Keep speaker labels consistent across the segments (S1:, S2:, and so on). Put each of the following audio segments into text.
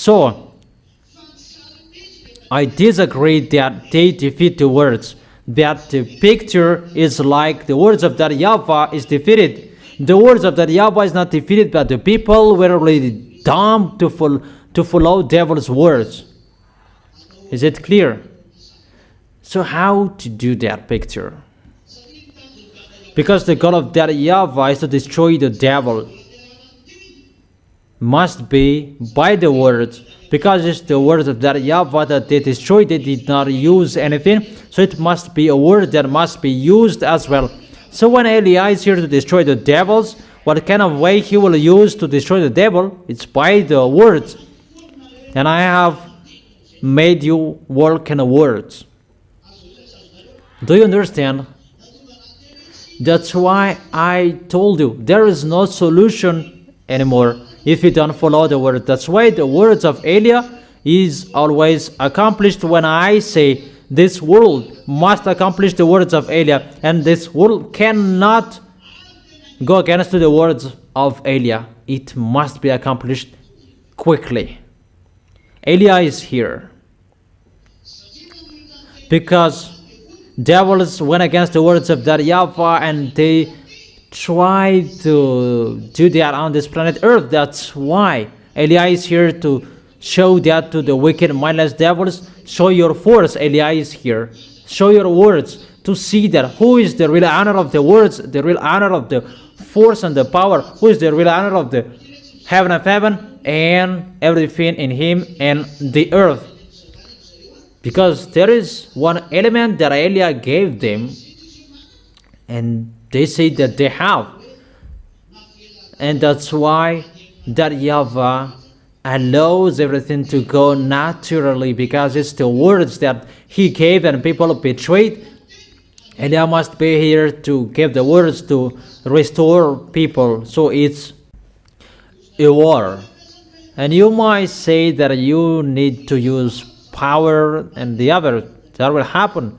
S1: So I disagree that they defeat the words. That the picture is like the words of that YAHVAH is defeated. The words of that YAHVAH is not defeated, but the people were really dumb to follow devil's words. Is it clear? So how to do that picture? Because the goal of that YAHVAH is to destroy the devil. Must be by the words, because it's the words of that YAHVAH that they destroyed. They did not use anything, so it must be a word that must be used as well. So when Eliah is here to destroy the devils, what kind of way he will use to destroy the devil? It's by the words. And I have made you work in the words. Do you understand? That's why I told you there is no solution anymore if you don't follow the word. That's why the words of Eliah is always accomplished when I say this world must accomplish the words of Eliah, and this world cannot go against the words of Eliah. It must be accomplished quickly. Eliah is here because devils went against the words of that YAHVAH, and they tried to do that on this planet Earth. That's why Eliah is here to show that to the wicked, mindless devils. Show your force. Eliah is here. Show your words to see that who is the real honor of the words, the real honor of the force and the power, who is the real honor of the heaven of heaven and everything in him and the earth. Because there is one element that Eliah gave them, and they say that they have. And that's why that YAHVAH allows everything to go naturally, because it's the words that he gave and people betrayed. Eliah must be here to give the words to restore people. So it's a war. And you might say that you need to use power and the other. That will happen.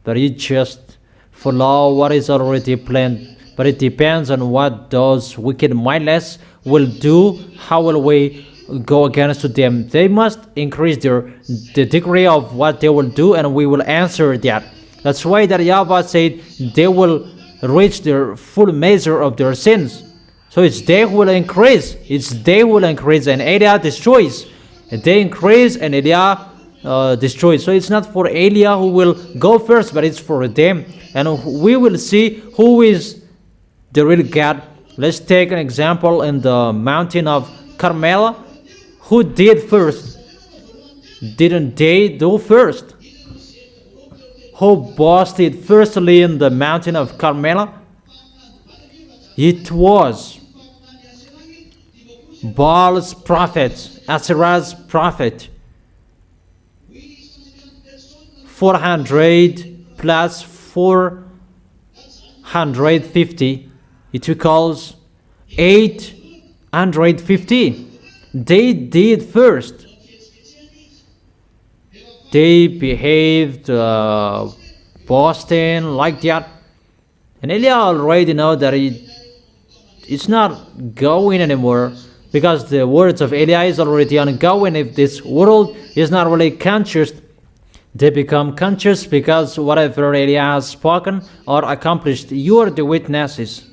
S1: But you just follow what is already planned. But it depends on what those wicked mindless will do. How will we go against them? They must increase the degree of what they will do, and we will answer that. That's why that YAHVAH said they will reach their full measure of their sins. So it's they who will increase. It's they who will increase, and Eliah destroys. And they increase, and Eliah destroys. So it's not for Eliah who will go first, but it's for them. And we will see who is the real God. Let's take an example in the mountain of Carmel. Who did first? Didn't they do first? Who boasted firstly in the mountain of Carmel? It was Baal's prophet, Asherah's prophet. 400 plus 450, it equals 850. They did first. They behaved boasting like that. And Eliah already know that it's not going anymore, because the words of Eliah is already ongoing. If this world is not really conscious, they become conscious, because whatever Eliah has spoken or accomplished, you are the witnesses.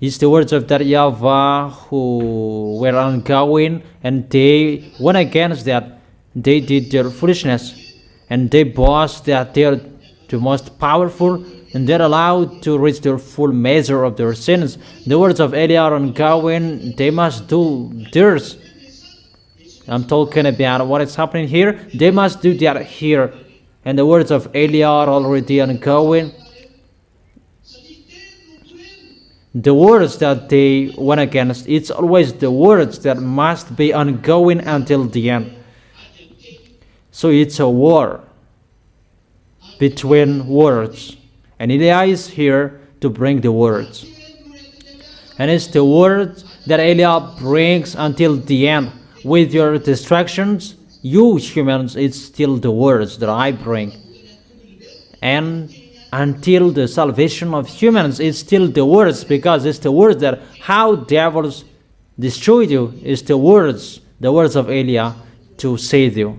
S1: It's the words of that YAHVAH who were ongoing, and they went against that. They did their foolishness, and they boast that they are the most powerful, and they're allowed to reach their full measure of their sins. The words of Eliah are ongoing. They must do theirs. I'm talking about what is happening here. They must do that here. And the words of Eliah are already ongoing. The words that they went against, it's always the words that must be ongoing until the end. So it's a war between words. And Eliah is here to bring the words. And it's the words that Eliah brings until the end. With your distractions, you humans, it's still the words that I bring. And until the salvation of humans, it's still the words, because it's the words that how devils destroy you. It's the words the words of Elia to save you.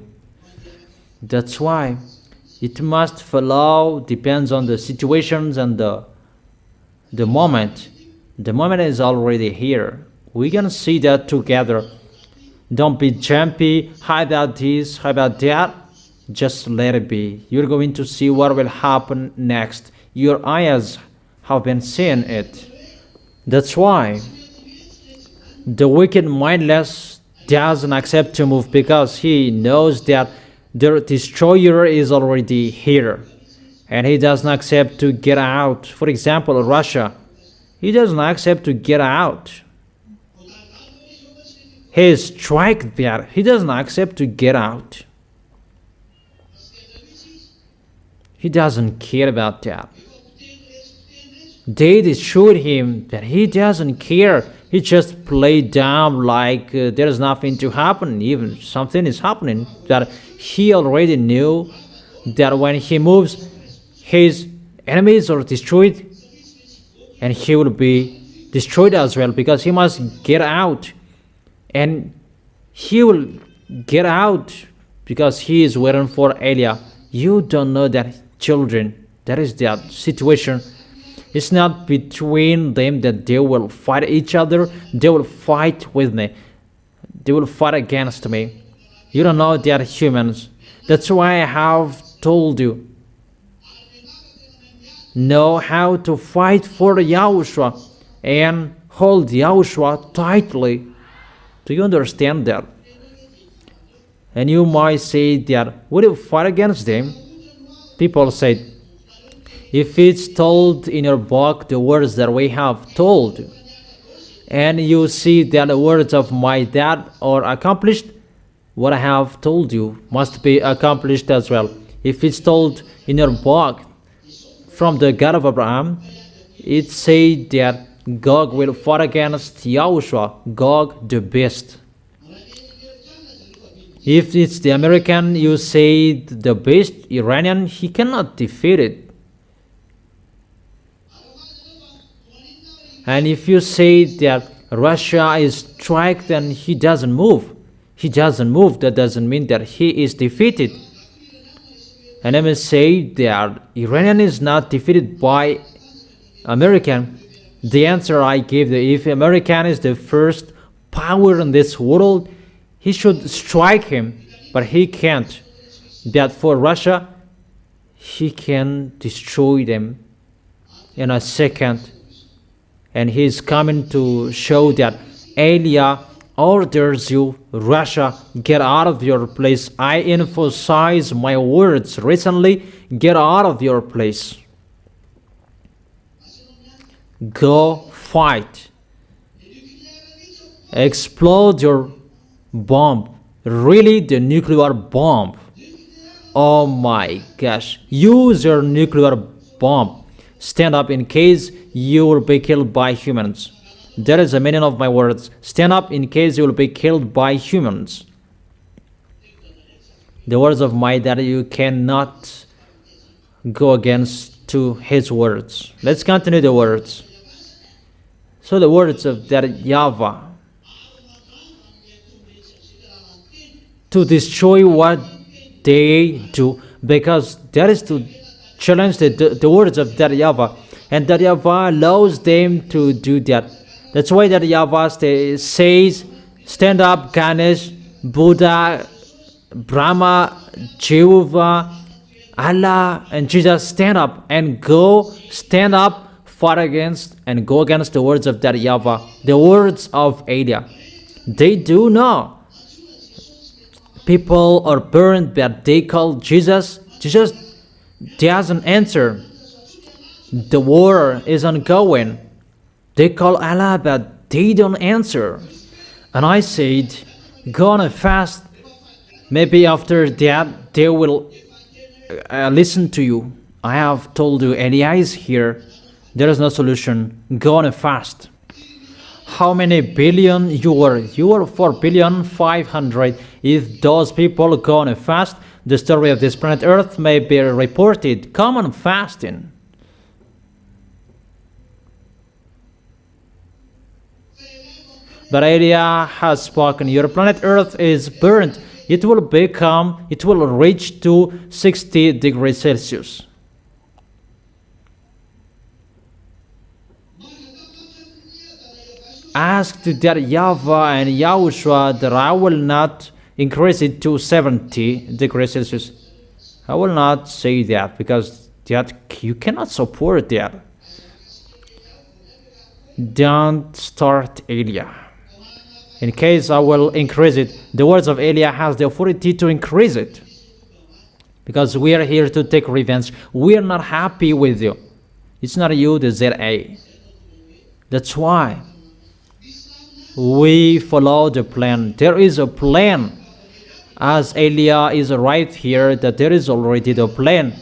S1: That's why it must follow, depends on the situations and the moment. The moment is already here. We can see that together. Don't be jumpy, how about this, how about that? Just let it be. You're going to see what will happen next. Your eyes have been seeing it. That's why the wicked mindless doesn't accept to move, because he knows that the destroyer is already here. And he doesn't accept to get out. For example, Russia. He doesn't accept to get out. He is struck there. He doesn't accept to get out. He doesn't care about that. They destroyed him, but he doesn't care. He just played dumb like there's nothing to happen. Even something is happening that he already knew that when he moves, his enemies are destroyed and he will be destroyed as well, because he must get out. And he will get out because he is waiting for Elia. You don't know that, children. That is their situation. It's not between them that they will fight each other. They will fight with me. They will fight against me. You don't know they are humans. That's why I have told you. Know how to fight for Yahushua and hold Yahushua tightly. Do you understand that? And you might say that, would you fight against them? People say, if it's told in your book the words that we have told, and you see that the words of my dad are accomplished, what I have told you must be accomplished as well. If it's told in your book from the God of Abraham, it says that Gog will fight against Yahushua, Gog the beast. If it's the American, you say the beast, Iranian, he cannot defeat it. And if you say that Russia is struck, then he doesn't move. He doesn't move. That doesn't mean that he is defeated. And I may say that Iranian is not defeated by American. The answer I gave, if American is the first power in this world, he should strike him, but he can't. That for Russia, he can destroy them in a second. And he is coming to show that Elia orders you, Russia, get out of your place. I emphasize my words recently, get out of your place. Go fight. Explode your bomb. Really, the nuclear bomb. Oh my gosh. Use your nuclear bomb. Stand up in case you will be killed by humans. That is the meaning of my words. Stand up in case you will be killed by humans. The words of my dad, you cannot go against to his words. Let's continue the words. So the words of that YAHVAH, to destroy what they do, because that is to challenge the words of that YAHVAH, and that YAHVAH allows them to do that. That's why that YAHVAH says, stand up, Ganesh, Buddha, Brahma, Jehovah, Allah, and Jesus, stand up and go, stand up, fight against and go against the words of that YAHVAH, the words of Elia. They do know. People are burned, but they call Jesus. Jesus doesn't answer. The war is ongoing. They call Allah, but they don't answer. And I said, go on a fast. Maybe after that, they will listen to you. I have told you, Elia is here. There is no solution. Go on a fast. How many billion you were? You were 4,500,000,000. If those people go on a fast, the story of this planet Earth may be reported. Come on fasting. But Elia has spoken, your planet Earth is burnt. It will reach to 60 degrees Celsius. Asked that YAHVAH and YAHOSHUAH that I will not increase it to 70 degrees Celsius. I will not say that, because that you cannot support that. Don't start Elia. In case I will increase it, the words of Elia has the authority to increase it. Because we are here to take revenge. We are not happy with you. It's not you, the ZA. That's why we follow the plan. There is a plan. As Elia is right here, that there is already the plan.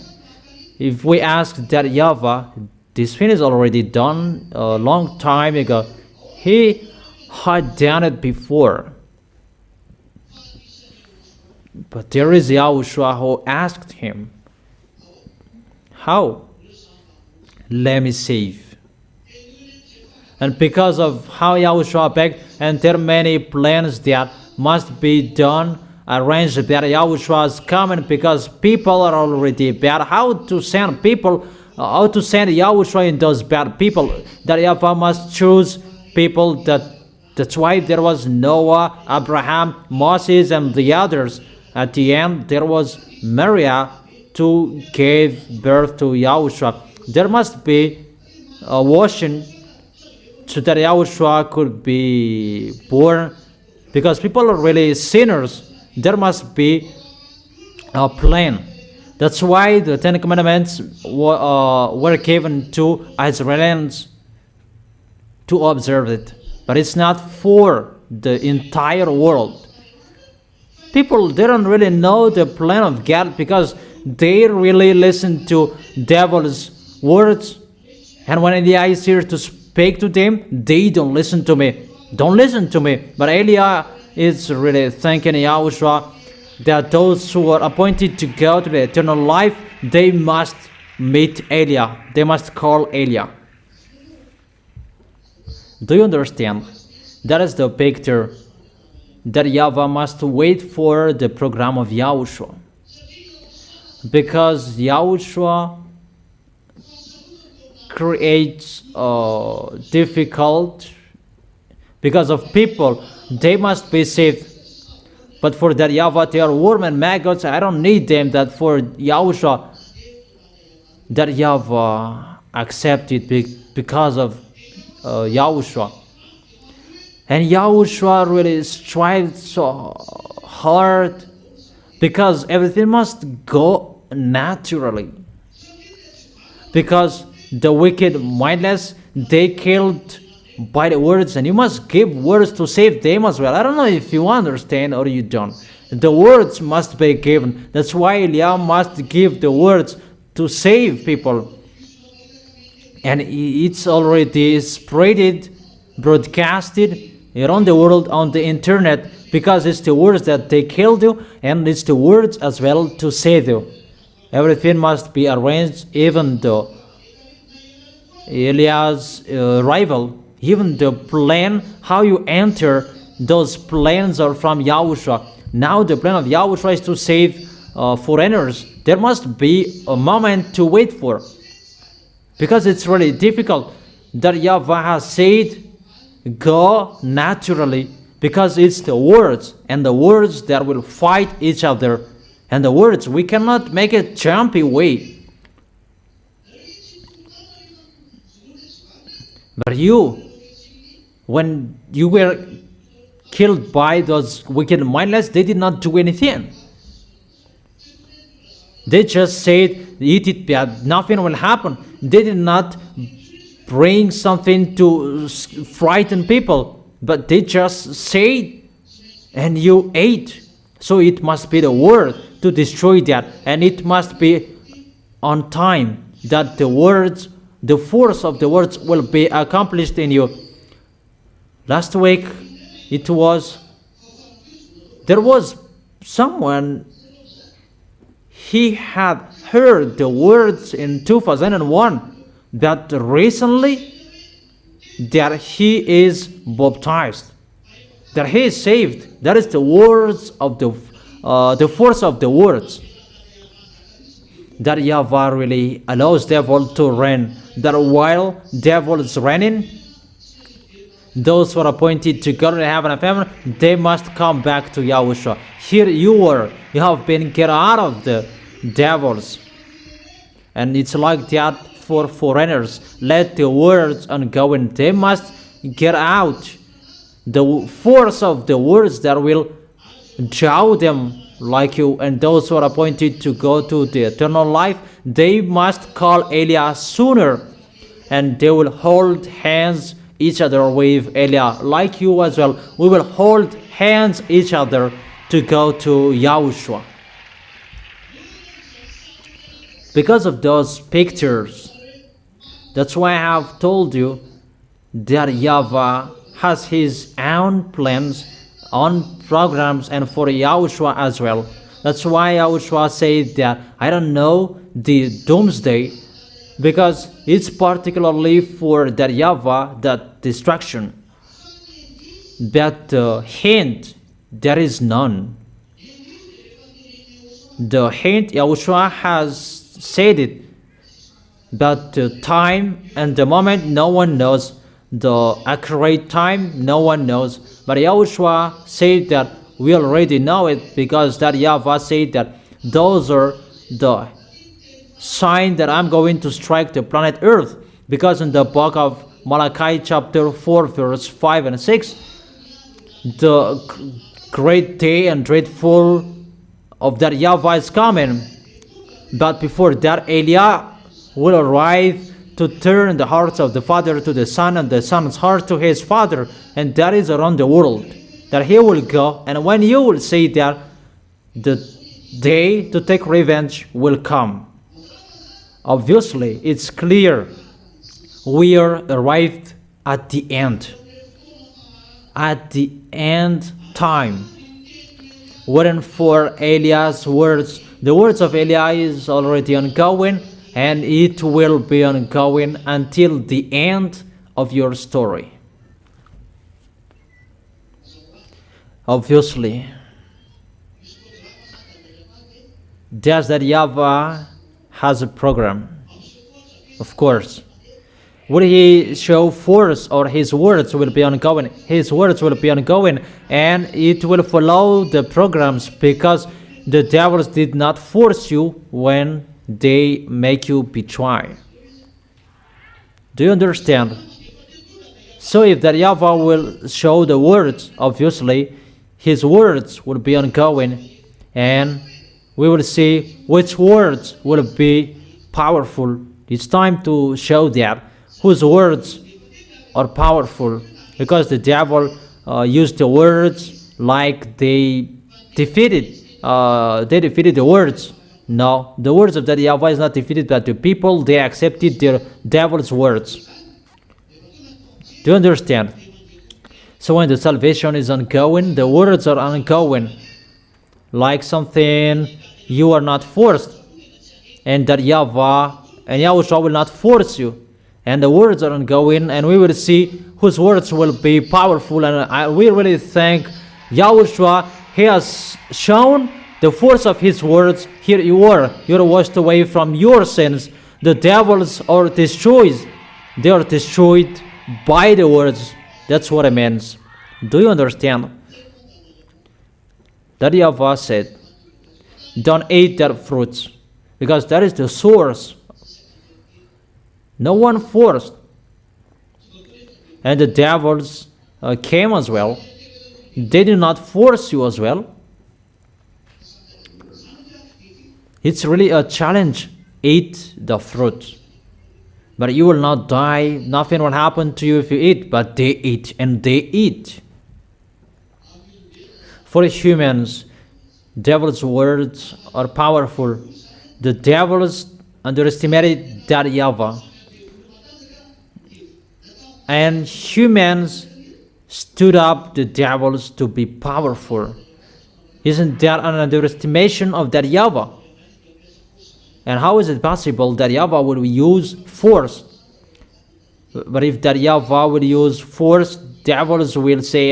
S1: If we ask that YAHVAH, this thing is already done a long time ago. He had done it before. But there is YAHOSHUAH who asked him, how? Let me save. And because of how YAHOSHUAH begged, and there are many plans that must be done, arranged, that YAHOSHUAH is coming, because people are already bad. How to send people, how to send YAHOSHUAH in those bad people? That YAHVAH must choose people. That's why there was Noah, Abraham, Moses, and the others. At the end, there was Maria to give birth to YAHOSHUAH. There must be a washing so that YAHOSHUAH could be born, because people are really sinners. There must be a plan. That's why the Ten Commandments were given to Israelites to observe it. But it's not for the entire world. People didn't really know the plan of God, because they really listen to devil's words. And when Elia is here to speak to them, they don't listen to me. Don't listen to me. But Elia is really thanking YAHOSHUAH that those who are appointed to go to the eternal life, they must meet Elia. They must call Elia. Do you understand? That is the picture that YAHVAH must wait for the program of YAHOSHUAH. Because YAHOSHUAH creates difficult, because of people, they must be saved. But for that YAHVAH, they are worm and maggots. I don't need them. That for YAHOSHUAH, that YAHVAH accepted because of YAHOSHUAH. And YAHOSHUAH really strives so hard, because everything must go naturally. Because the wicked, mindless, they killed by the words, and you must give words to save them as well. I don't know if you understand or you don't. The words must be given. That's why Elia must give the words to save people. And it's already spreaded, broadcasted around the world on the internet, because it's the words that they killed you, and it's the words as well to save you. Everything must be arranged, even though Elia's rival, even the plan, how you enter, those plans are from YAHOSHUAH. Now the plan of YAHOSHUAH is to save foreigners. There must be a moment to wait for, because it's really difficult. That YAHVAH has said, go naturally, because it's the words, and the words that will fight each other. And the words, we cannot make a jumpy way. But you, when you were killed by those wicked mindless, they did not do anything. They just said, eat it, but nothing will happen. They did not bring something to frighten people, but they just said, and you ate. So it must be the word to destroy that, and it must be on time that the words, the force of the words will be accomplished in you. Last week, there was someone, he had heard the words in 2001 that recently that he is baptized. that he is saved. That is the words of the force of the words. That Yahweh really allows devil to reign. That while devil is reigning, those who are appointed to go to heaven and heaven, they must come back to Yahushua. Here you have been get out of the devils. And it's like that for foreigners. Let the words ongoing. They must get out the force of the words that will draw them like you. And those who are appointed to go to the eternal life, they must call Eliah sooner. And they will hold hands each other with Eliah, like you as well. We will hold hands each other to go to Yahushua. Because of those pictures, that's why I have told you that Yahweh has his own plans, own programs, and for Yahushua as well. That's why Yahushua said that I don't know the doomsday, because it's particularly for that Yahweh, that destruction. But the hint, there is none. The hint, Yahushua has said it, but the time and the moment, no one knows. The accurate time, no one knows. But Yahushua said that we already know it, because that Yahweh said that those are the sign that I'm going to strike the planet Earth. Because in the book of Malachi chapter 4 verse 5 and 6, the great day and dreadful of that Yahweh is coming. But before that, Eliah will arrive to turn the hearts of the father to the son, and the son's heart to his father. And that is around the world that he will go. And when you will say that, the day to take revenge will come. Obviously, it's clear we are arrived at the end. At the end time. Waiting for Eliah's words. The words of Eliah is already ongoing, and it will be ongoing until the end of your story. Obviously, that's that Yahweh has a program. Of course, will he show force, or his words will be ongoing? His words will be ongoing, and it will follow the programs, because the devils did not force you when they make you betray. Do you understand? So if that Yahweh will show the words, obviously his words will be ongoing, and we will see which words will be powerful. It's time to show that whose words are powerful, because the devil used the words like they defeated the words. No, the words of the Yahweh is not defeated, but the people, they accepted the devil's words. Do you understand? So when the salvation is ongoing, the words are ongoing, like something you are not forced, and that Yahweh and Yahushua will not force you, and the words are ongoing, and we will see whose words will be powerful. And we really thank Yahushua. He has shown the force of his words. Here you are washed away from your sins. The devils are destroyed. They are destroyed by the words. That's what it means. Do you understand? That Yahweh said, don't eat that fruits, because that is the source. No one forced. And the devils came as well. They did not force you as well. It's really a challenge. Eat the fruit. But you will not die. Nothing will happen to you if you eat. But they eat, and they eat. For humans, devil's words are powerful. The devils underestimated that Yahweh. And humans stood up the devils to be powerful. Isn't that an underestimation of that Yahweh? And how is it possible that Yahweh will use force? But if that Yahavah will use force, devils will say,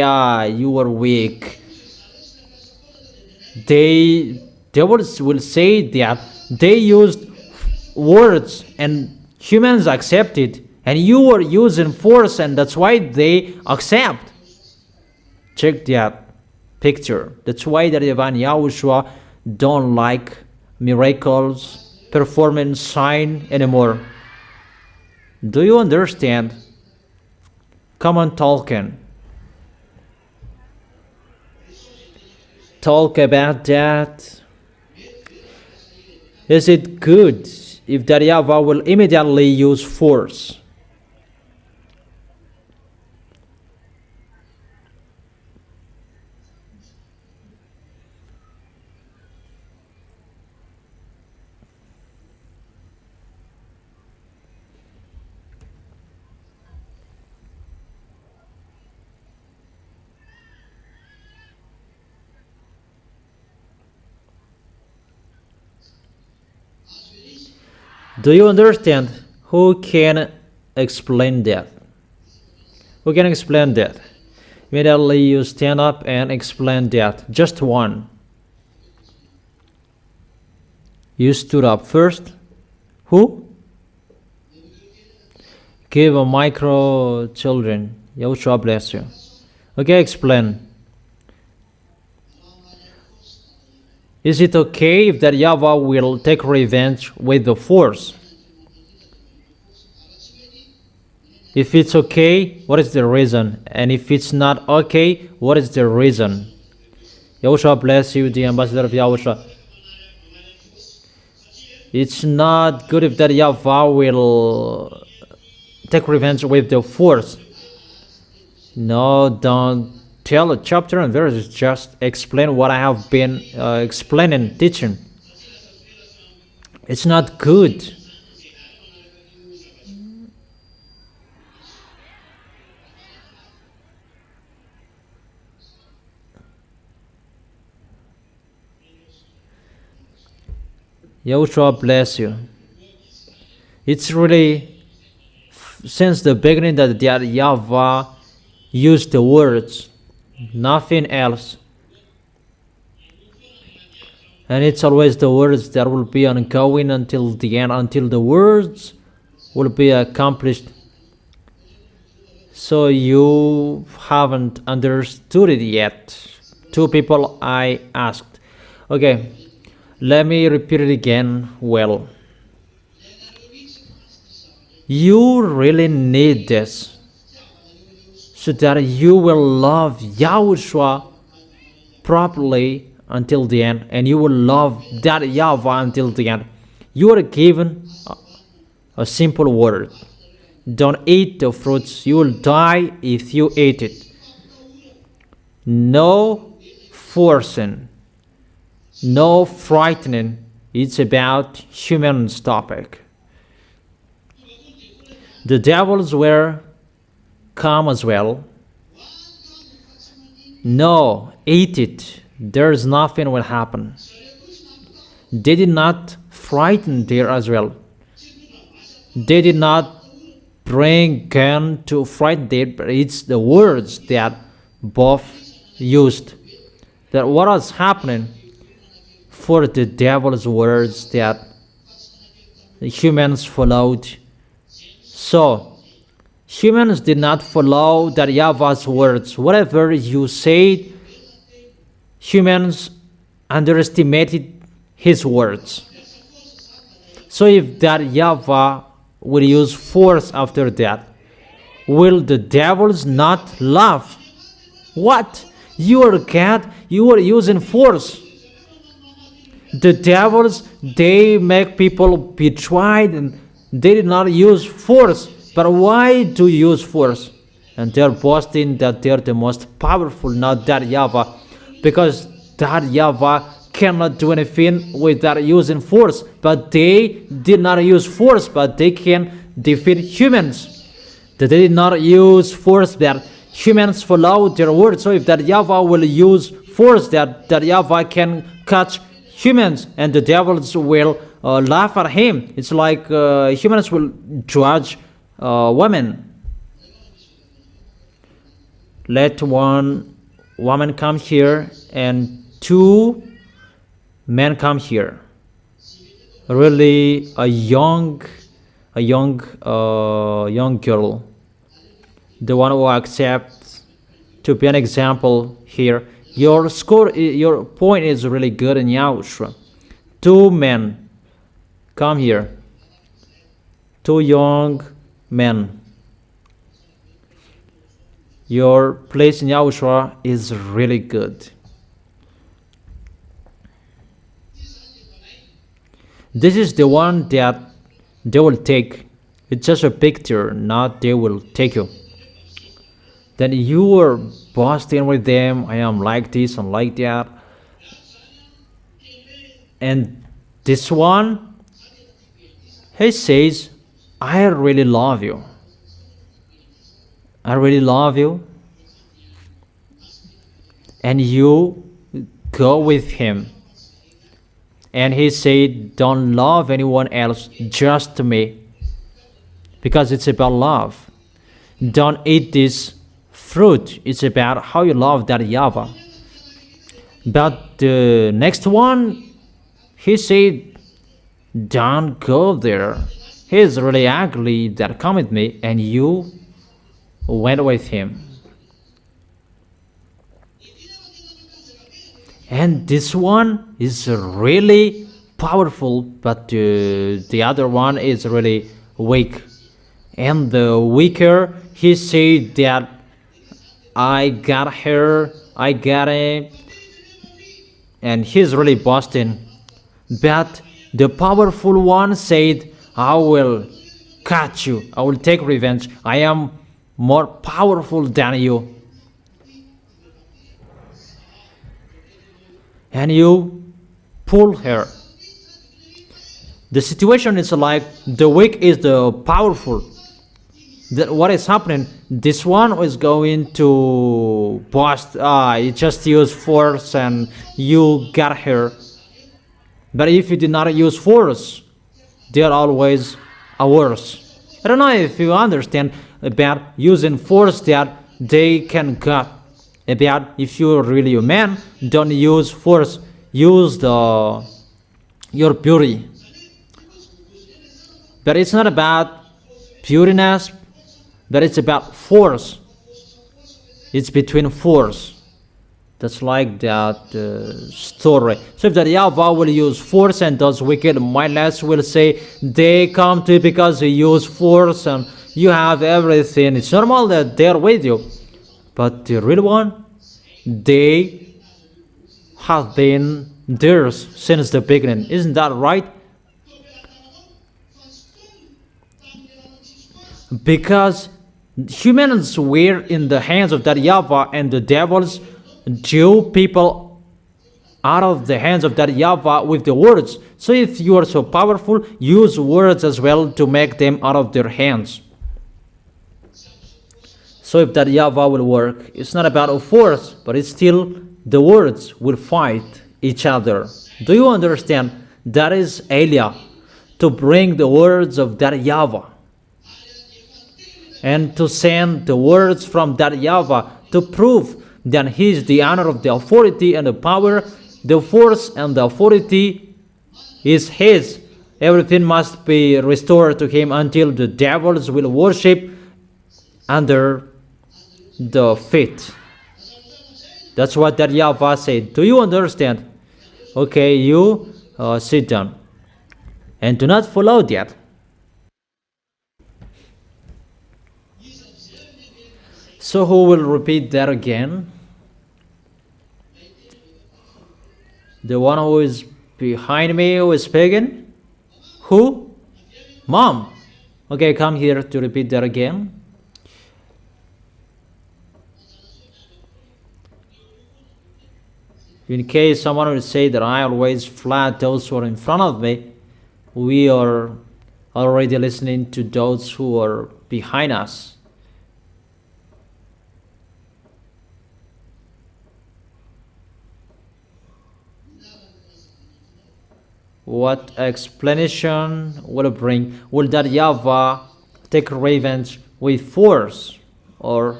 S1: you are weak. Devils will say that they used words and humans accepted, and you are using force, and that's why they accept. Check that picture. That's why the divine Yahushua don't like miracles, performance, sign anymore. Do you understand? Come on, talking. Talk about that. Is it good if the Yahavah will immediately use force? Do you understand? Who can explain that? Who can explain that? Immediately you stand up and explain that. Just one. You stood up first. Who? Give a micro children. Yahushua bless you. Okay, explain. Is it okay if that Yahavah will take revenge with the force? If it's okay, what is the reason? And if it's not okay, what is the reason? Yahushua bless you, the ambassador of Yahushua. It's not good if that Yahavah will take revenge with the force. No, don't tell a chapter and verse, just explain what I have been explaining, teaching. It's not good. Yahushua bless you. It's really since the beginning that Yahavah used the words, nothing else. And it's always the words that will be ongoing until the end, until the words will be accomplished. So you haven't understood it yet. Two people I asked. Okay, let me repeat it again. Well, you really need this so that you will love Yahushua properly until the end, and you will love that Yahavah until the end. You are given a simple word. Don't eat the fruits. You will die if you eat it. No forcing. No frightening. It's about human's topic. The devils were calm as well. No, eat it. There's nothing will happen. They did not frighten there as well. They did not bring gun to frighten there, but it's the words that both used. That what was happening for the devil's words that the humans followed. So humans did not follow that Yahavah's words. Whatever you said, humans underestimated his words. So if that Yahavah will use force after that, will the devils not laugh? What? You are God, you are using force. The devils, they make people be tried and they did not use force. But why do you use force? And they're boasting that they're the most powerful, not that Yahavah. Because that Yahavah cannot do anything without using force. But they did not use force, but they can defeat humans. They did not use force, that humans follow their words. So if that Yahavah will use force, that Yahavah can catch humans, and the devils will laugh at him. It's like humans will judge women let one woman come here and two men come here. Really, a young girl, the one who accepts to be an example here. Your point is really good in Yahushua. Two men come here. Two young men. Your place in Yahushua is really good. This is the one that they will take. It's just a picture, not they will take you. Then you are boasting with them. I am like this and like that. And this one, he says, I really love you. I really love you. And you go with him. And he said, don't love anyone else, just me. Because it's about love. Don't eat this fruit. It's about how you love that Yahweh. But the next one, he said, don't go there. He's really ugly that come with me. And you went with him. And this one is really powerful, but the other one is really weak. And the weaker, he said that I got her, I got it, and he's really boasting. But the powerful one said, I will catch you, I will take revenge, I am more powerful than you. And you pull her. The situation is like the weak is the powerful. What is happening? This one is going to boast. You just use force and you got her. But if you did not use force, they are always worse. I don't know if you understand about using force that they can cut. About if you're really a man, don't use force, use your beauty. But it's not about pureness, but it's about force. It's between force. That's like that story. So if that Yahweh will use force and those wicked mindless will say they come to you because you use force and you have everything. It's normal that they're with you. But the real one, they have been theirs since the beginning. Isn't that right? Because humans were in the hands of that Yahweh, and the devils drew people out of the hands of that Yahweh with the words. So if you are so powerful, use words as well to make them out of their hands. So if that Yahweh will work, it's not about a force, but it's still the words will fight each other. Do you understand? That is Eliah, to bring the words of that Yahweh. And to send the words from that Yahweh to prove that He is the honor of the authority and the power, the force and the authority is His. Everything must be restored to Him until the devils will worship under the feet. That's what that Yahweh said. Do you understand? Okay, you sit down. And do not follow that. So who will repeat that again? The one who is behind me who is speaking? Who? Mom. Okay, come here to repeat that again. In case someone will say that I always flat those who are in front of me, we are already listening to those who are behind us. What explanation will it bring? Will that Yahweh take revenge with force? Or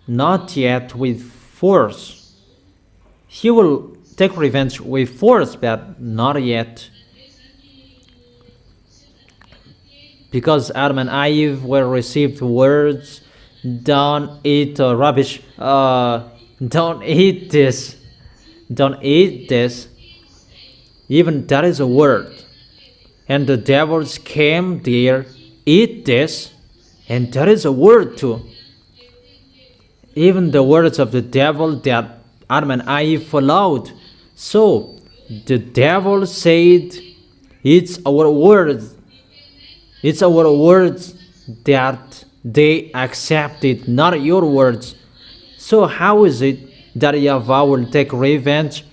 S1: not yet with force. He will take revenge with force, but not yet. Because Adam and Eve were received words, don't eat rubbish, don't eat this, don't eat this. Even that is a word. And the devils came there, eat this, and that is a word too. Even the words of the devil that Adam and Eve followed. So the devil said, it's our words. It's our words that they accepted, not your words. So how is it that YAHVAH will take revenge?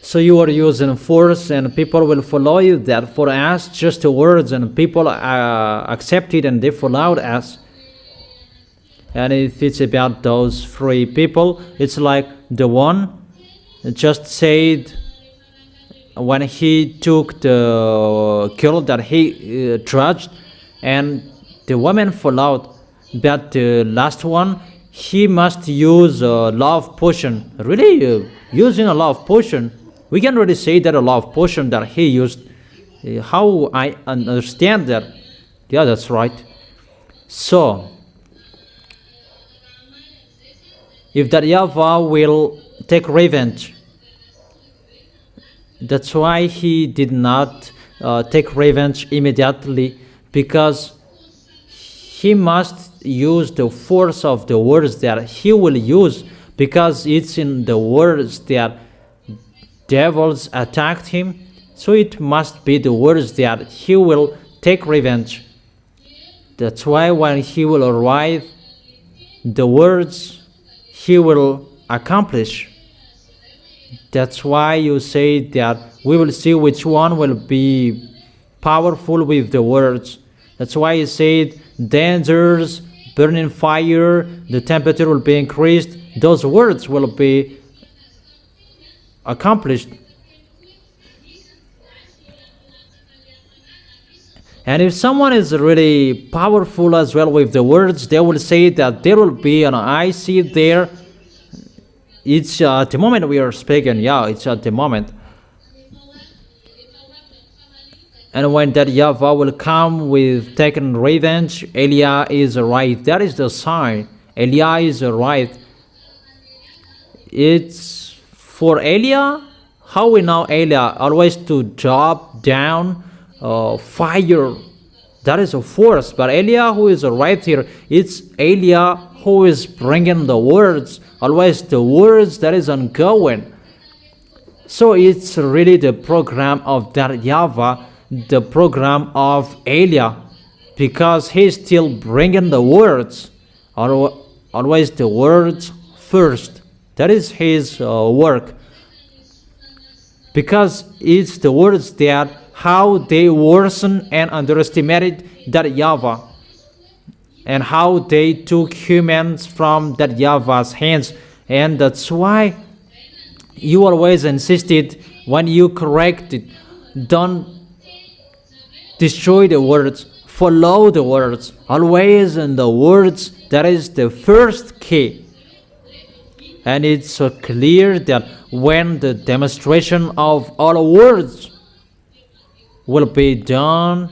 S1: So you are using force and people will follow you. That for us, just the words, and people accepted and they followed us. And if it's about those three people, it's like the one just said, when he took the girl that he trudged, and the woman followed, but the last one, he must use a love potion. Really, using a love potion, we can really say that a love potion that he used. How I understand that? Yeah, that's right. So, if that YAHVAH will take revenge, that's why he did not take revenge immediately, because he must use the force of the words that he will use, because it's in the words that devils attacked him. So it must be the words that he will take revenge. That's why when he will arrive, the words he will accomplish. That's why you say that we will see which one will be powerful with the words. That's why you said dangers, burning fire, the temperature will be increased. Those words will be accomplished. And if someone is really powerful as well with the words, they will say that there will be an icy there. It's at the moment we are speaking, yeah, it's at the moment. And when that YAHVAH will come with taking revenge, Eliah is right. That is the sign. Eliah is right. It's for Eliah. How we know Eliah? Always to drop down fire. That is a force. But Eliah who is right here, it's Eliah who is bringing the words. Always the words that is ongoing. So it's really the program of that YAHVAH, the program of Eliah, because he's still bringing the words, always the words first. That is his work, because it's the words that how they worsen and underestimated that YAHVAH, and how they took humans from that YAHVAH's hands. And that's why you always insisted when you corrected, don't destroy the words, follow the words, always in the words. That is the first key. And it's so clear that when the demonstration of all words will be done,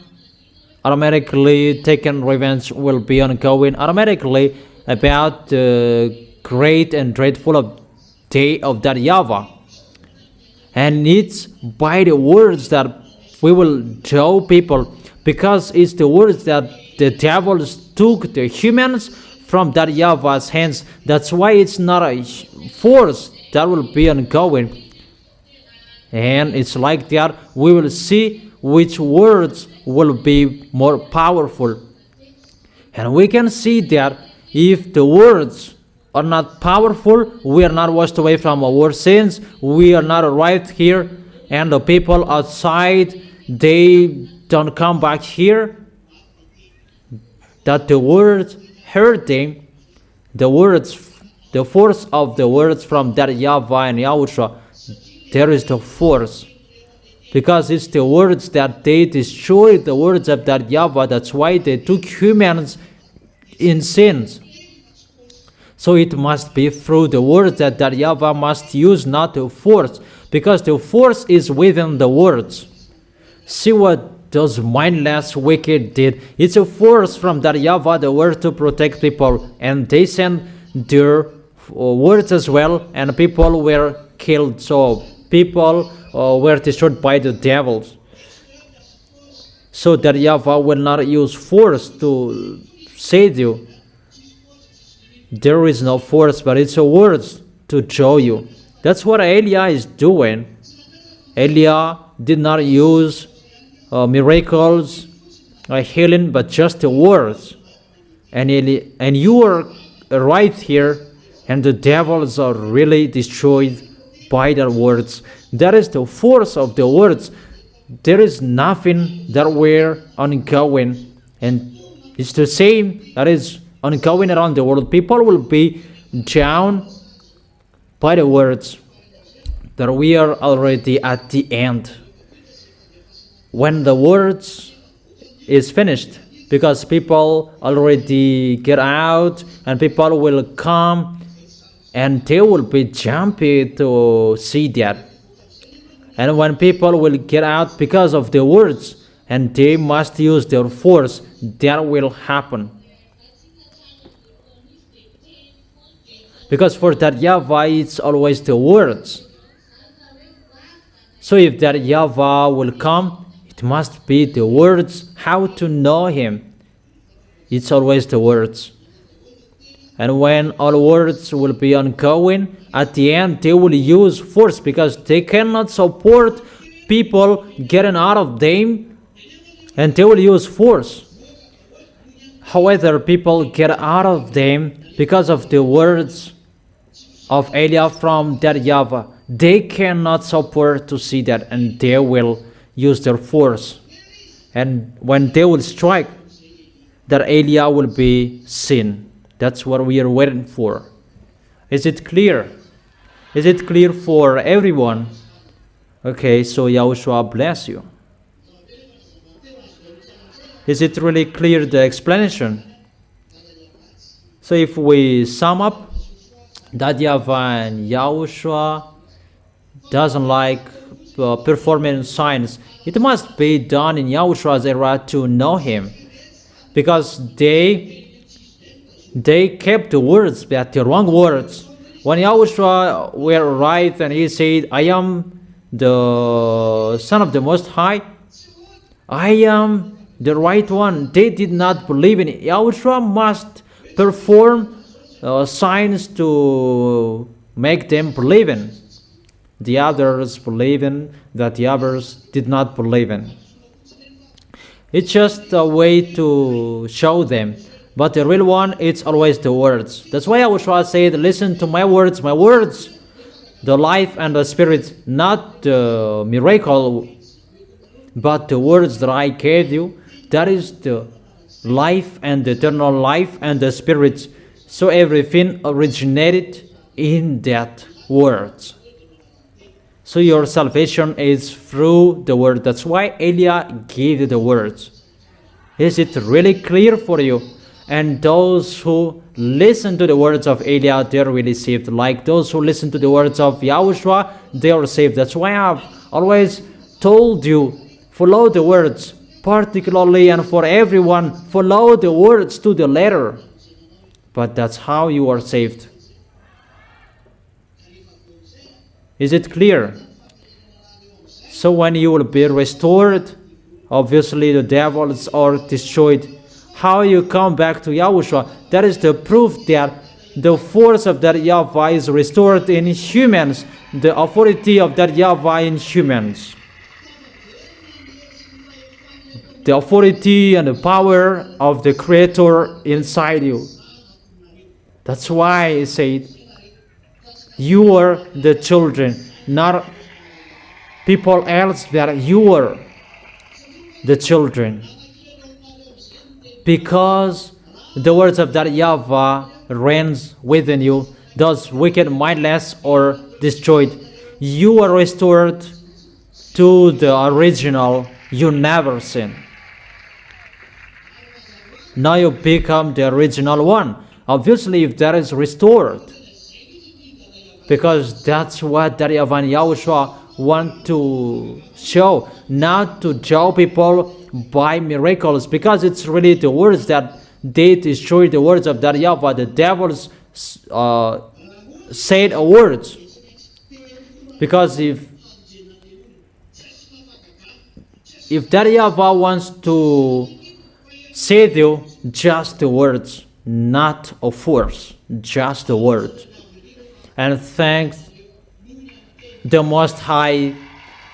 S1: automatically taking revenge will be ongoing automatically about the great and dreadful day of that YAHVAH. And it's by the words that we will show people, because it's the words that the devils took the humans from that YAHVAH's hands. That's why it's not a force that will be ongoing. And it's like that we will see which words will be more powerful. And we can see that if the words are not powerful, we are not washed away from our sins, we are not arrived here, and the people outside, they don't come back here, that the words hurt them, the words, the force of the words from that YAHVAH and YAHOSHUAH, there is the force. Because it's the words that they destroyed, the words of that YAHVAH. That's why they took humans in sins. So it must be through the words that YAHVAH must use, not to force, because the force is within the words. See what those mindless wicked did. It's a force from YAHVAH, the word, to protect people, and they sent their words as well, and people were killed. So people were destroyed by the devils. So YAHVAH will not use force to save you. There is no force, but it's a words to show you. That's what Elia is doing. Elia did not use miracles, healing, but just the words. And you are right here, and the devils are really destroyed by their words. That is the force of the words. There is nothing that we're ongoing, and it's the same that is ongoing around the world. People will be drowned by the words that we are already at the end. When the words is finished, because people already get out and people will come and they will be jumpy to see that. And when people will get out because of the words and they must use their force, that will happen. Because for YAHVAH, it's always the words. So if YAHVAH will come, it must be the words, how to know Him. It's always the words. And when all words will be ongoing, at the end they will use force, because they cannot support people getting out of them, and they will use force. However, people get out of them because of the words of Elia from YAHVAH. They cannot support to see that, and they will use their force. And when they will strike, that Elia will be seen. That's what we are waiting for. Is it clear? Is it clear for everyone? Okay, so Yahushua bless you. Is it really clear, the explanation? So if we sum up, YAHVAH and Yahushua doesn't like performing signs. It must be done in Yahushua's era to know Him, because they kept the words, but the wrong words. When Yahushua were right and He said, I am the Son of the Most High, I am the right one, they did not believe in it. Yahushua must perform signs to make them believe in. The others believe in, that the others did not believe in. It's just a way to show them. But the real one, it's always the words. That's why Yahushua said, listen to my words, the life and the spirit, not the miracle, but the words that I gave you. That is the life and the eternal life and the spirit. So everything originated in that words. So your salvation is through the word. That's why Elia gave you the words. Is it really clear for you? And those who listen to the words of Elia, they are really saved. Like those who listen to the words of Yahushua, they are saved. That's why I've always told you, follow the words. Particularly and for everyone, follow the words to the letter. But that's how you are saved. Is it clear? So when you will be restored, obviously the devils are destroyed. How you come back to Yahushua, that is the proof that the force of YAHVAH is restored in humans, the authority of YAHVAH in humans. The authority and the power of the Creator inside you. That's why I said, you are the children, not people else, that you are the children. Because the words of YAHVAH reigns within you, those wicked mindless are destroyed. You are restored to the original you never sinned. Now you become the original one. Obviously, if that is restored, because that's what Daddy Yahavah and Yahushua want to show, not to show people by miracles, because it's really the words that they destroy the words of Daddy Yahavah. The devils said words, because if Daddy Yahavah wants to say you just the words, not a force, just the word. And thanks the Most High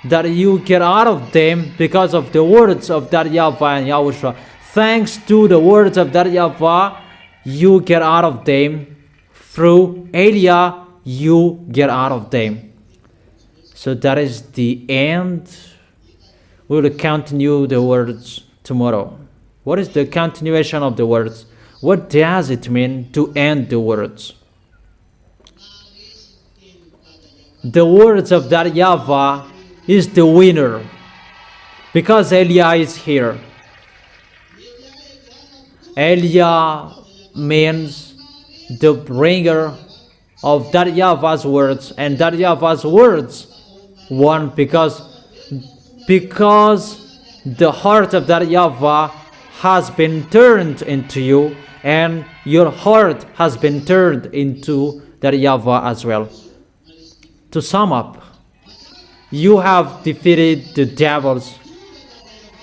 S1: that you get out of them because of the words of Daddy Yahavah and Yahushua. Thanks to the words of Daddy Yahavah, you get out of them. Through Eliah, you get out of them. So that is the end. We will continue the words tomorrow. What is the continuation of the words? What does it mean to end the words? The words of Daddy Yahavah is the winner, because Eliah is here. Eliah means the bringer of Daddy Yahavah's words, and Daddy Yahavah's words won because the heart of Daddy Yahavah has been turned into you, and your heart has been turned into Daddy Yahavah as well. To sum up, you have defeated the devils.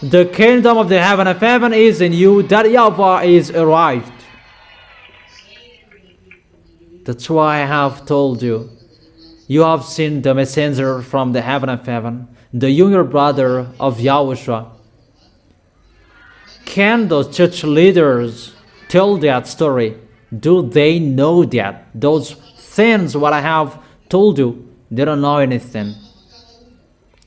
S1: The kingdom of the heaven of heaven is in you. Daddy Yahavah is arrived. That's why I have told you. You have seen the messenger from the heaven of heaven, the younger brother of Yahushua. Can those church leaders tell that story? Do they know that? Those things what I have told you, they don't know anything.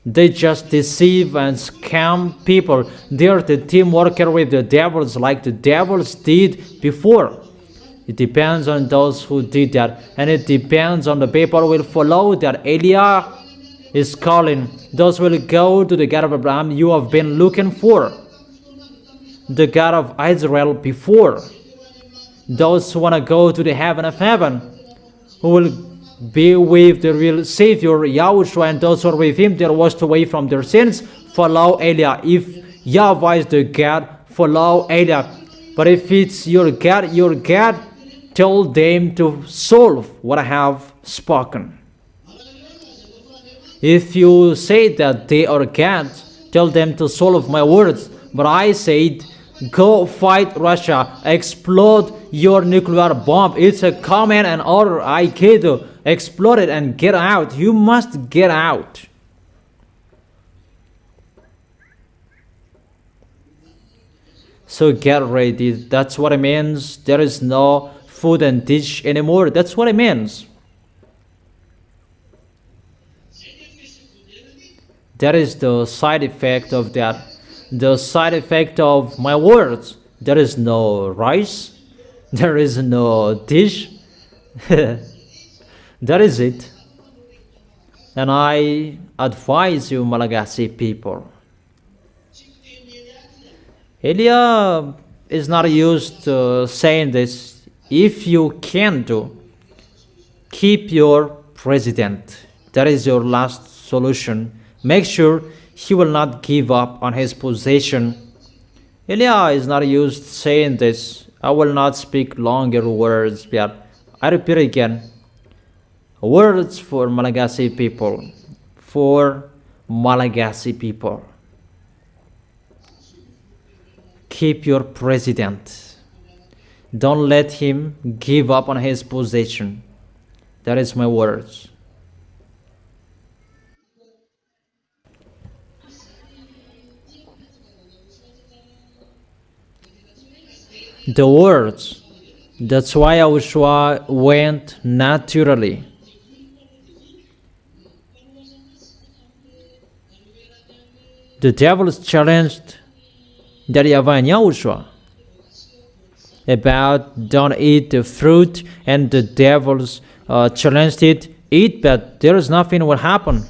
S1: They just deceive and scam people. They are the team worker with the devils like the devils did before. It depends on those who did that. And it depends on the people who will follow that. Eliah is calling. Those will go to the God of Abraham you have been looking for. The God of Israel before. Those who want to go to the heaven of heaven, who will be with the real Savior, Yahushua, and those who are with him, they are washed away from their sins. Follow Eliah. If Yahavah is the God, follow Eliah. But if it's your God, tell them to solve what I have spoken. If you say that they are God, tell them to solve my words. But I said, go fight Russia, explode your nuclear bomb. It's a command and order. I gave you. Explode it and get out. You must get out. So get ready. That's what it means. There is no food and dish anymore. That's what it means. That is the side effect of that. The side effect of my words. There is no rice. There is no dish. That is it. And I advise you, Malagasy people. Eliah is not used to saying this. If you can do, keep your president. That is your last solution. Make sure he will not give up on his position. Eliah is not used to saying this. I will not speak longer words, but I repeat again. Words for Malagasy people. For Malagasy people. Keep your president. Don't let him give up on his position. That is my words. The words. That's why YAHOSHUAH went naturally. The devils challenged Daddy Yahavah and Yahushua about don't eat the fruit, and the devils challenged it, eat, but there is nothing will happen.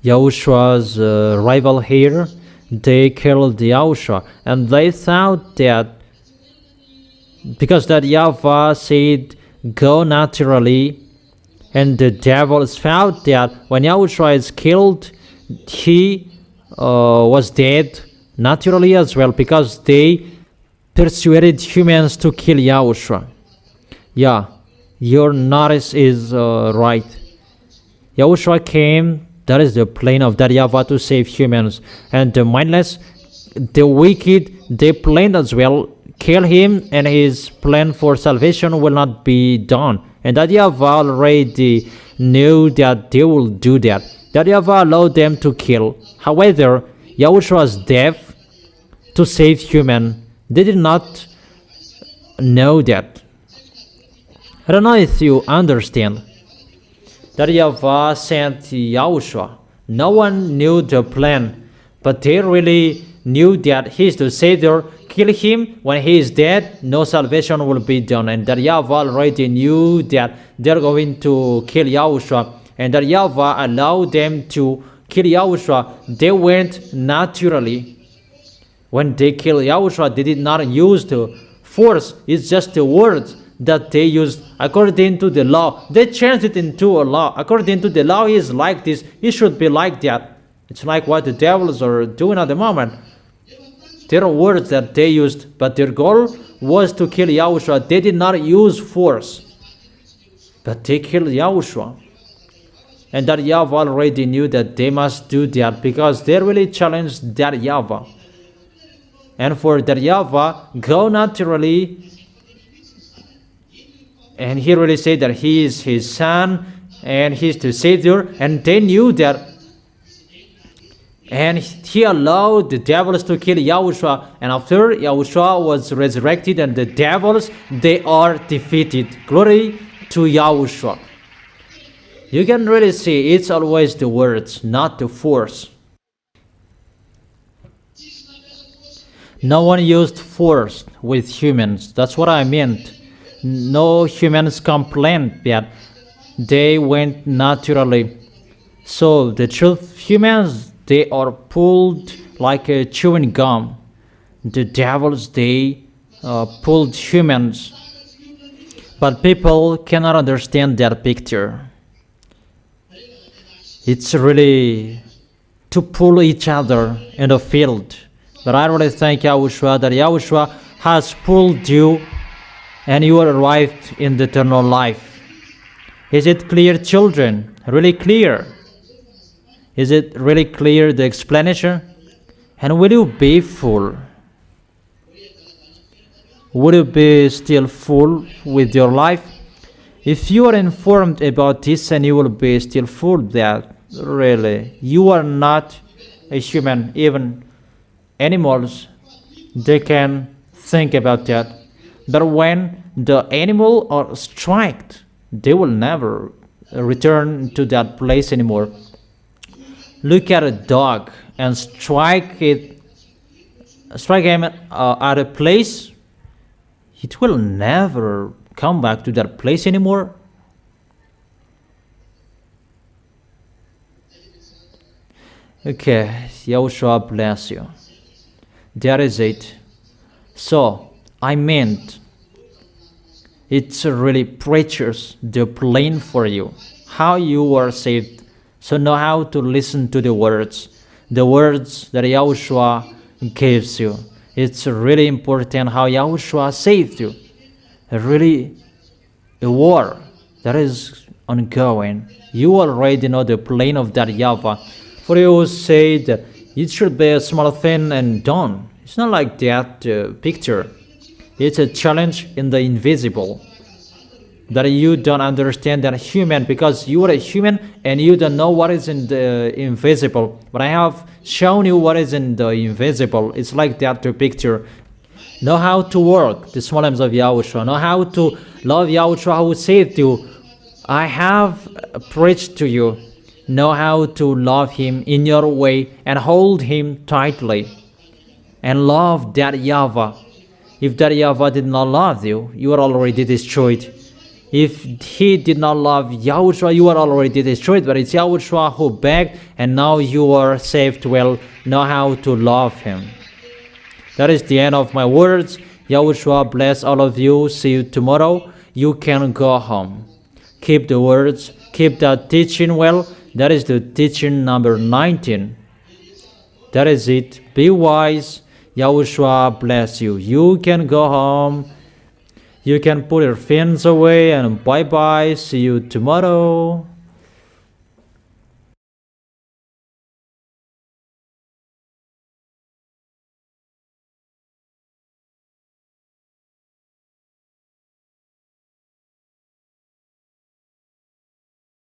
S1: Yahushua's rival here, they killed Yahushua, and they thought that because that YAHVAH said, go naturally, and the devils found that when Yahushua is killed, he was dead naturally as well, because they persuaded humans to kill Yahushua. Yeah, your notice is right. Yahushua came, that is the plan of that YAHVAH, to save humans. And the mindless, the wicked, they planned as well, kill him, and his plan for salvation will not be done. And that YAHVAH already knew that they will do that. That YAHVAH allowed them to kill. However, Yahushua's death to save human, they did not know that. I don't know if you understand that YAHVAH sent Yahushua. No one knew the plan, but they really knew that he is the Savior. Kill him. When he is dead, no salvation will be done. And that YAHVAH already knew that they're going to kill Yahushua. And that YAHVAH allowed them to kill Yahushua. They went naturally. When they killed Yahushua, they did not use the force. It's just the words that they used according to the law. They changed it into a law. According to the law, he is like this. He should be like that. It's like what the devils are doing at the moment. There are words that they used, but their goal was to kill Yahushua. They did not use force, but they killed Yahushua. And that YAHVAH already knew that they must do that, because they really challenged that YAHVAH. And for that YAHVAH, go naturally. And he really said that he is his son and he is the Savior. And they knew that. And he allowed the devils to kill Yahushua. And after Yahushua was resurrected and the devils, they are defeated. Glory to Yahushua. You can really see it's always the words, not the force. No one used force with humans. That's what I meant. No humans complained that they went naturally. So the truth, humans, they are pulled like a chewing gum. The devils, they pulled humans. But people cannot understand that picture. It's really to pull each other in the field. But I really thank Yahushua that Yahushua has pulled you and you arrived in the eternal life. Is it clear, children? Really clear? Is it really clear, the explanation? And will you be full? Will you be still full with your life? If you are informed about this and you will be still full, that really, you are not a human. Even animals, they can think about that. But when the animal are struck, they will never return to that place anymore. Look at a dog and strike him at a place, it will never come back to that place anymore. Okay, Yahushua bless you. That is it. So, I meant, it's really precious, the plan for you, how you are saved. So know how to listen to the words that Yahushua gives you. It's really important how Yahushua saved you. Really, a war that is ongoing. You already know the plan of that YAHVAH. For you who say that it should be a small thing and done. It's not like that picture. It's a challenge in the invisible. That you don't understand that human, because you are a human and you don't know what is in the invisible. But I have shown you what is in the invisible. It's like that picture. Know how to work the small arms of Yahushua. Know how to love Yahushua who saved you. I have preached to you. Know how to love him in your way and hold him tightly. And love that YAHVAH. If that YAHVAH did not love you, you are already destroyed. If he did not love Yahushua, you are already destroyed. But it's Yahushua who begged, and now you are saved. Well, know how to love him. That is the end of my words. Yahushua bless all of you. See you tomorrow. You can go home. Keep the words, keep the teaching well. That is the teaching number 19. That is it. Be wise. Yahushua bless you. You can go home. You can put your phones away and bye-bye. See you tomorrow.